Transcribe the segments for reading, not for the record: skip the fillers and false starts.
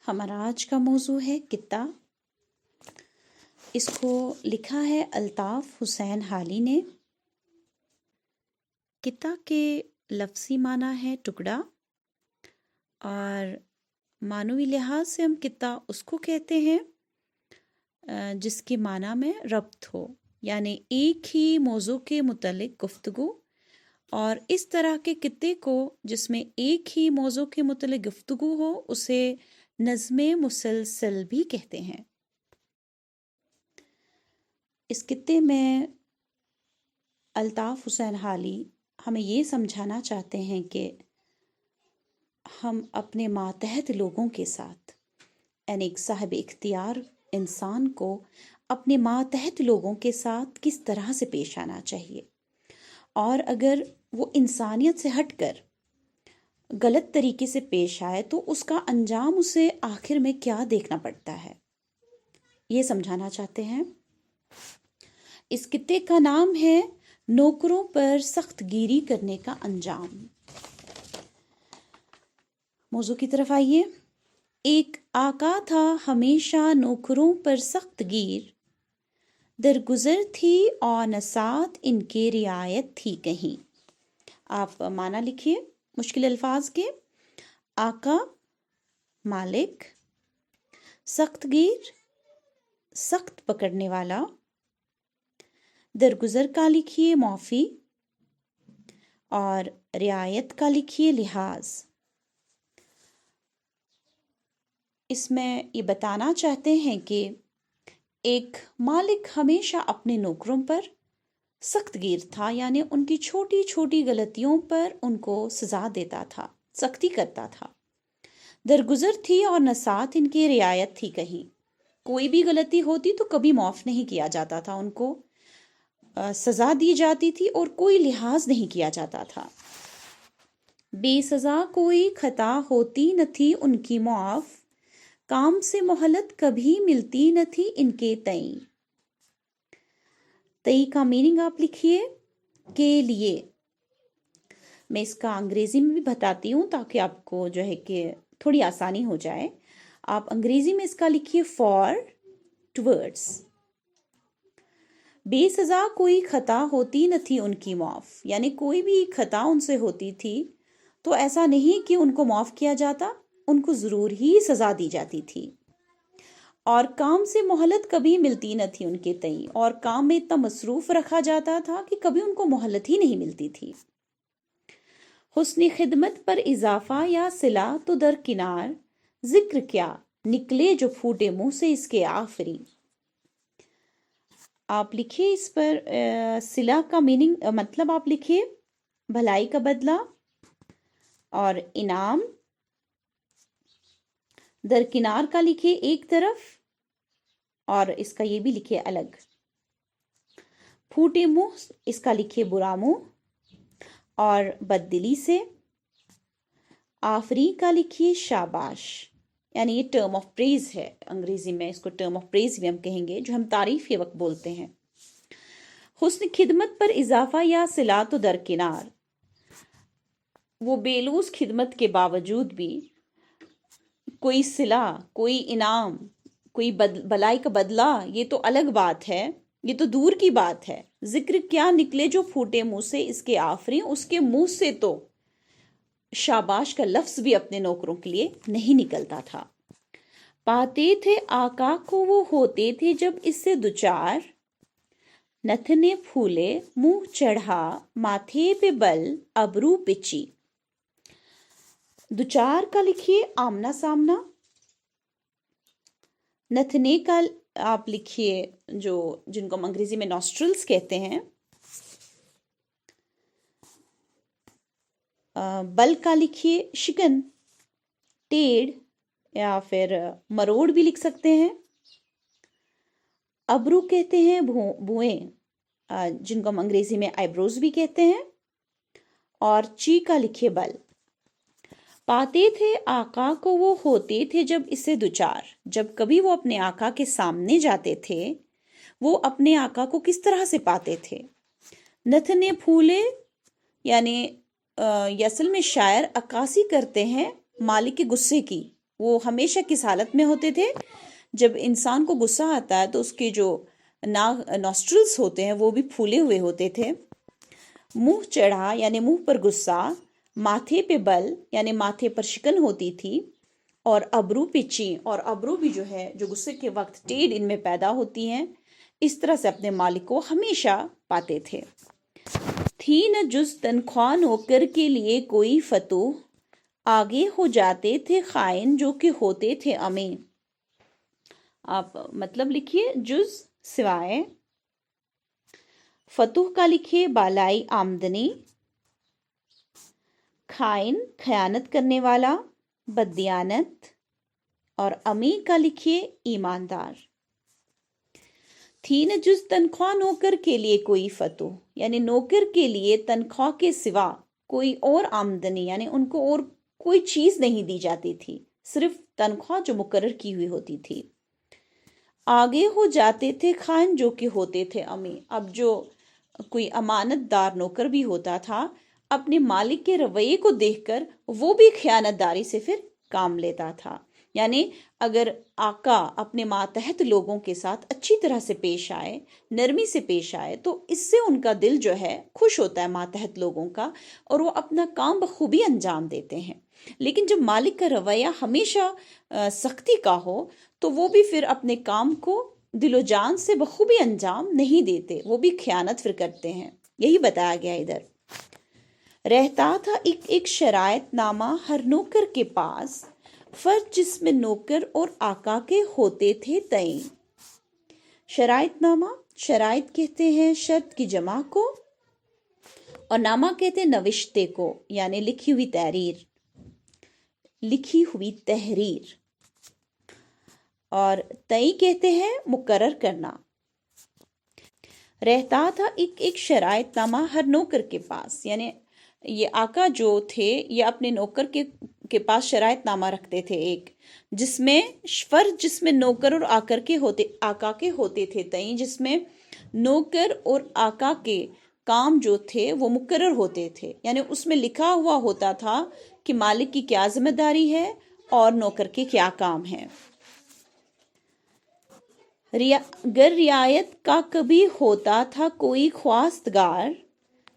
ہمارا آج کا موضوع ہے کتا۔ اس کو لکھا ہے الطاف حسین حالی نے۔ کتا کے لفظی معنی ہے ٹکڑا، اور معنوی لحاظ سے ہم کتا اس کو کہتے ہیں جس کے معنی میں ربط ہو، یعنی ایک ہی موضوع کے متعلق گفتگو، اور اس طرح کے کتے کو جس میں ایک ہی موضوع کے متعلق گفتگو ہو اسے نظم مسلسل بھی کہتے ہیں۔ اس کتے میں الطاف حسین حالی ہمیں یہ سمجھانا چاہتے ہیں کہ ہم اپنے ماتحت لوگوں کے ساتھ، یعنی ایک صاحب اختیار انسان کو اپنے ماتحت لوگوں کے ساتھ کس طرح سے پیش آنا چاہیے، اور اگر وہ انسانیت سے ہٹ کر غلط طریقے سے پیش آئے تو اس کا انجام اسے آخر میں کیا دیکھنا پڑتا ہے، یہ سمجھانا چاہتے ہیں۔ اس کتے کا نام ہے نوکروں پر سخت گیری کرنے کا انجام۔ موضوع کی طرف آئیے۔ ایک آقا تھا ہمیشہ نوکروں پر سخت گیر، درگزر تھی اور نسات ان کے رعایت تھی کہیں۔ آپ معنی لکھیے مشکل الفاظ کے۔ آقا مالک، سخت گیر سخت پکڑنے والا، درگزر کا لکھیے معافی، اور رعایت کا لکھیے لحاظ۔ اس میں یہ بتانا چاہتے ہیں کہ ایک مالک ہمیشہ اپنے نوکروں پر سخت گیر تھا، یعنی ان کی چھوٹی چھوٹی غلطیوں پر ان کو سزا دیتا تھا، سختی کرتا تھا۔ درگزر تھی اور نسات ان کی رعایت تھی کہیں۔ کوئی بھی غلطی ہوتی تو کبھی معاف نہیں کیا جاتا تھا، ان کو سزا دی جاتی تھی اور کوئی لحاظ نہیں کیا جاتا تھا۔ بے سزا کوئی خطا ہوتی نہ تھی ان کی معاف، کام سے مہلت کبھی ملتی نہ تھی ان کے تئیں۔ تئی کا میننگ آپ لکھیے کے لیے۔ میں اس کا انگریزی میں بھی بتاتی ہوں تاکہ آپ کو جو ہے کہ تھوڑی آسانی ہو جائے۔ آپ انگریزی میں اس کا لکھیے فار، ٹورڈز۔ بے سزا کوئی خطا ہوتی نہ تھی ان کی معاف، یعنی کوئی بھی خطا ان سے ہوتی تھی تو ایسا نہیں کہ ان کو معاف کیا جاتا، ان کو ضرور ہی سزا دی جاتی تھی۔ اور کام سے مہلت کبھی ملتی نہ تھی ان کے تئیں، اور کام میں اتنا مصروف رکھا جاتا تھا کہ کبھی ان کو مہلت ہی نہیں ملتی تھی۔ حسن خدمت پر اضافہ یا صلہ تو درکنار، ذکر کیا نکلے جو پھوٹے منہ سے اس کے آفریں۔ آپ لکھیے اس پر صلہ کا میننگ مطلب آپ لکھیے بھلائی کا بدلہ، اور انعام درکنار کا لکھیے ایک طرف، اور اس کا یہ بھی لکھیے الگ۔ پھوٹے منہ اس کا لکھیے برا منہ اور بددلی سے۔ آفری کا لکھیے شاباش، یعنی یہ ٹرم آف پریز ہے، انگریزی میں اس کو ٹرم آف پریز بھی ہم کہیں گے، جو ہم تعریف کے وقت بولتے ہیں۔ حسن خدمت پر اضافہ یا صلہ تو درکنار، وہ بے لوث خدمت کے باوجود بھی کوئی صلہ، کوئی انعام، کوئی بلائی کا بدلہ، یہ تو الگ بات ہے، یہ تو دور کی بات ہے۔ ذکر کیا نکلے جو پھوٹے منہ سے اس کے آفریں، اس کے منہ سے تو شاباش کا لفظ بھی اپنے نوکروں کے لیے نہیں نکلتا تھا۔ پاتے تھے آقا کو وہ ہوتے تھے جب اس سے دوچار، نتھنے پھولے منہ چڑھا ماتھے پہ بل ابرو پچی۔ دوچار کا لکھیے آمنا سامنا، نتھنے کا آپ لکھیے جن کو ہم انگریزی میں نوسٹرلز کہتے ہیں، بل کا لکھیے شکن، ٹیڑھ یا پھر مروڑ بھی لکھ سکتے ہیں۔ ابرو کہتے ہیں بوئیں، جن کو ہم انگریزی میں آئی بروز بھی کہتے ہیں، اور چی کا لکھیے بل۔ پاتے تھے آقا کو وہ ہوتے تھے جب اسے دوچار، جب کبھی وہ اپنے آقا کے سامنے جاتے تھے وہ اپنے آقا کو کس طرح سے پاتے تھے۔ نتھنے پھولے، یعنی اصل میں شاعر عکاسی کرتے ہیں مالک کے غصے کی، وہ ہمیشہ کس حالت میں ہوتے تھے؟ جب انسان کو غصہ آتا ہے تو اس کے جو نوسٹرلز ہوتے ہیں وہ بھی پھولے ہوئے ہوتے تھے. منہ چڑھا یعنی منہ پر غصہ، ماتھے پہ بل یعنی ماتھے پر شکن ہوتی تھی، اور ابرو پہ چین، اور ابرو بھی جو ہے جو غصے کے وقت ٹیڑھ ان میں پیدا ہوتی ہیں. اس طرح سے اپنے مالک کو ہمیشہ پاتے تھے. تھی نہ جز تنخواہ نوکر کے لیے کوئی فتوح، آگے ہو جاتے تھے خائن جو کہ ہوتے تھے امیں. آپ مطلب لکھیے جز سوائے، فتوح کا لکھیے بالائی آمدنی، خائن خیانت کرنے والا، بددیانت، اور امی کا لکھیے ایماندار. تھی نہ جز تنخواہ نوکر کے لیے کوئی فتوح، یعنی نوکر کے لیے تنخواہ کے سوا کوئی اور آمدنی، یعنی ان کو اور کوئی چیز نہیں دی جاتی تھی، صرف تنخواہ جو مقرر کی ہوئی ہوتی تھی. آگے ہو جاتے تھے خائن جو کہ ہوتے تھے امی. اب جو کوئی امانت دار نوکر بھی ہوتا تھا، اپنے مالک کے رویے کو دیکھ کر وہ بھی خیانت داری سے پھر کام لیتا تھا. یعنی اگر آقا اپنے ماتحت لوگوں کے ساتھ اچھی طرح سے پیش آئے، نرمی سے پیش آئے، تو اس سے ان کا دل جو ہے خوش ہوتا ہے ماتحت لوگوں کا، اور وہ اپنا کام بخوبی انجام دیتے ہیں. لیکن جب مالک کا رویہ ہمیشہ سختی کا ہو تو وہ بھی پھر اپنے کام کو دل و جان سے بخوبی انجام نہیں دیتے، وہ بھی خیانت پھر کرتے ہیں. یہی بتایا گیا ادھر. رہتا تھا ایک ایک شرائط نامہ ہر نوکر کے پاس، فرض جس میں نوکر اور آقا کے ہوتے تھے تعین. شرائط نامہ، شرائط کہتے ہیں شرط کی جمع کو، اور نامہ کہتے ہیں نوشتے کو، یعنی لکھی ہوئی تحریر، لکھی ہوئی تحریر. اور تعین کہتے ہیں مقرر کرنا. رہتا تھا ایک ایک شرائط نامہ ہر نوکر کے پاس، یعنی یہ آقا جو تھے یہ اپنے نوکر کے پاس شرائط نامہ رکھتے تھے ایک، جس میں فرض جس میں نوکر اور آقا کے ہوتے تھے تعین، جس میں نوکر اور آقا کے کام جو تھے وہ مقرر ہوتے تھے. یعنی اس میں لکھا ہوا ہوتا تھا کہ مالک کی کیا ذمہ داری ہے اور نوکر کے کیا کام ہے. گر رعایت کا کبھی ہوتا تھا کوئی خواستگار،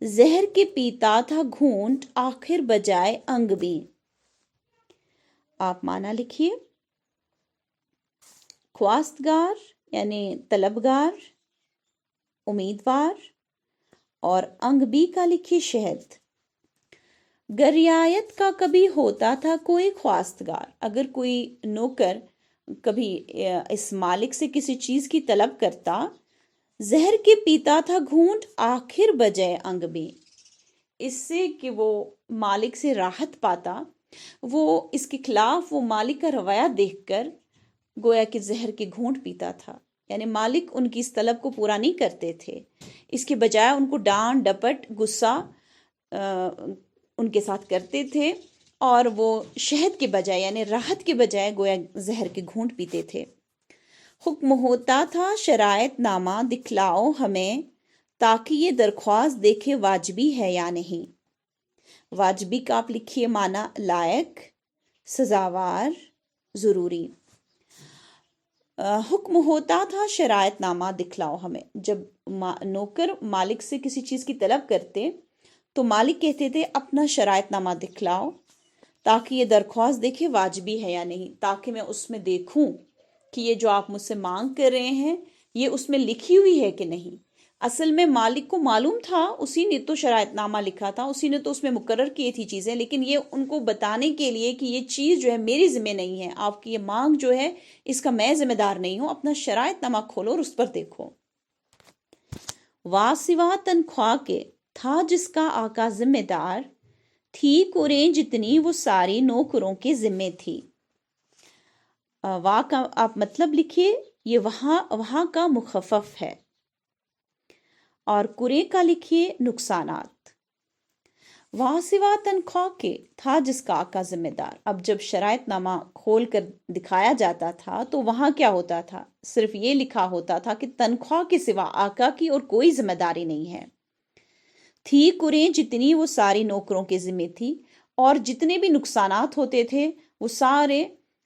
زہر کے پیتا تھا گھونٹ آخر بجائے انگ بھی. آپ معنی لکھیے. خواستگار یعنی طلبگار، امیدوار، اور انگ بی کا لکھیے شہد. گر رعایت کا کبھی ہوتا تھا کوئی خواستگار، اگر کوئی نوکر کبھی اس مالک سے کسی چیز کی طلب کرتا، زہر کے پیتا تھا گھونٹ آخر بجائے انگ بھی، اس سے کہ وہ مالک سے راحت پاتا، وہ اس کے خلاف وہ مالک کا رویہ دیکھ کر گویا کہ زہر کے گھونٹ پیتا تھا. یعنی مالک ان کی اس طلب کو پورا نہیں کرتے تھے، اس کے بجائے ان کو ڈانٹ ڈپٹ غصہ ان کے ساتھ کرتے تھے، اور وہ شہد کے بجائے یعنی راحت کے بجائے گویا زہر کے گھونٹ پیتے تھے. حکم ہوتا تھا شرائط نامہ دکھلاؤ ہمیں، تاکہ یہ درخواست دیکھے واجبی ہے یا نہیں. واجبی کا آپ لکھیے معنی لائق، سزاوار، ضروری. حکم ہوتا تھا شرائط نامہ دکھلاؤ ہمیں، جب نوکر مالک سے کسی چیز کی طلب کرتے تو مالک کہتے تھے اپنا شرائط نامہ دکھلاؤ تاکہ یہ درخواست دیکھے واجبی ہے یا نہیں، تاکہ میں اس میں دیکھوں کہ یہ جو آپ مجھ سے مانگ کر رہے ہیں یہ اس میں لکھی ہوئی ہے کہ نہیں. اصل میں مالک کو معلوم تھا، اسی نے تو شرائط نامہ لکھا تھا، اسی نے تو اس میں مقرر کی تھی چیزیں، لیکن یہ ان کو بتانے کے لیے کہ یہ چیز جو ہے میری ذمہ نہیں ہے، آپ کی یہ مانگ جو ہے اس کا میں ذمہ دار نہیں ہوں، اپنا شرائط نامہ کھولو اور اس پر دیکھو. وا سوا تنخواہ کے تھا جس کا آقا ذمہ دار، تھی کریں جتنی وہ ساری نوکروں کے ذمہ تھی. وا کا آپ مطلب لکھیے، یہ وہاں کا مخفف ہے، اور کرے کا لکھیے نقصانات. وا سوا تنخواہ کے تھا جس کا آقا ذمہ دار. اب جب شرائط نامہ کھول کر دکھایا جاتا تھا تو وہاں کیا ہوتا تھا؟ صرف یہ لکھا ہوتا تھا کہ تنخواہ کے سوا آقا کی اور کوئی ذمہ داری نہیں ہے. تھی کریں جتنی وہ ساری نوکروں کے ذمہ تھی، اور جتنے بھی نقصانات ہوتے تھے وہ سارے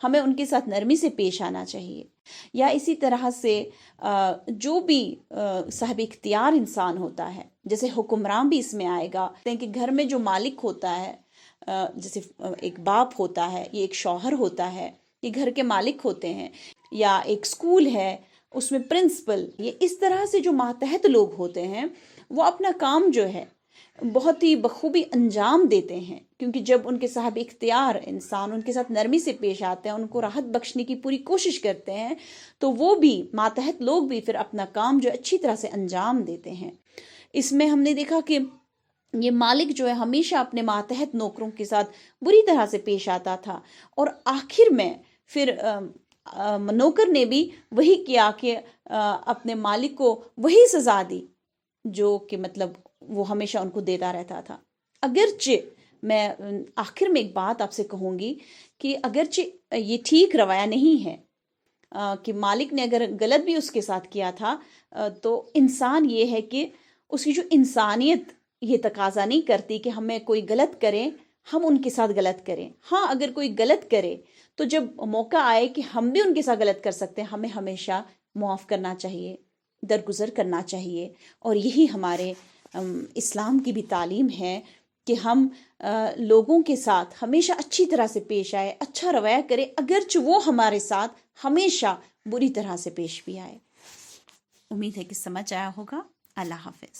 ہمیں ان کے ساتھ نرمی سے پیش آنا چاہیے. یا اسی طرح سے جو بھی صاحب اختیار انسان ہوتا ہے، جیسے حکمران بھی اس میں آئے گا کہ گھر میں جو مالک ہوتا ہے، جیسے ایک باپ ہوتا ہے، یہ ایک شوہر ہوتا ہے، یہ گھر کے مالک ہوتے ہیں، یا ایک اسکول ہے اس میں پرنسپل، یہ اس طرح سے جو ماتحت لوگ ہوتے ہیں وہ اپنا کام جو ہے بہت ہی بخوبی انجام دیتے ہیں، کیونکہ جب ان کے صاحب اختیار انسان ان کے ساتھ نرمی سے پیش آتے ہیں، ان کو راحت بخشنے کی پوری کوشش کرتے ہیں، تو وہ بھی ماتحت لوگ بھی پھر اپنا کام جو اچھی طرح سے انجام دیتے ہیں. اس میں ہم نے دیکھا کہ یہ مالک جو ہے ہمیشہ اپنے ماتحت نوکروں کے ساتھ بری طرح سے پیش آتا تھا، اور آخر میں پھر نوکر نے بھی وہی کیا کہ اپنے مالک کو وہی سزا دی جو کہ مطلب وہ ہمیشہ ان کو دیتا رہتا تھا. اگرچہ میں آخر میں ایک بات آپ سے کہوں گی کہ اگرچہ یہ ٹھیک رویہ نہیں ہے کہ مالک نے اگر غلط بھی اس کے ساتھ کیا تھا، تو انسان یہ ہے کہ اس کی جو انسانیت یہ تقاضا نہیں کرتی کہ ہمیں کوئی غلط کریں ہم ان کے ساتھ غلط کریں. ہاں اگر کوئی غلط کرے تو جب موقع آئے کہ ہم بھی ان کے ساتھ غلط کر سکتے ہیں، ہمیں ہمیشہ معاف کرنا چاہیے، درگزر کرنا چاہیے. اور یہی ہمارے اسلام کی بھی تعلیم ہے کہ ہم لوگوں کے ساتھ ہمیشہ اچھی طرح سے پیش آئے، اچھا رویہ کرے، اگرچہ وہ ہمارے ساتھ ہمیشہ بری طرح سے پیش بھی آئے. امید ہے کہ سمجھ آیا ہوگا. اللہ حافظ.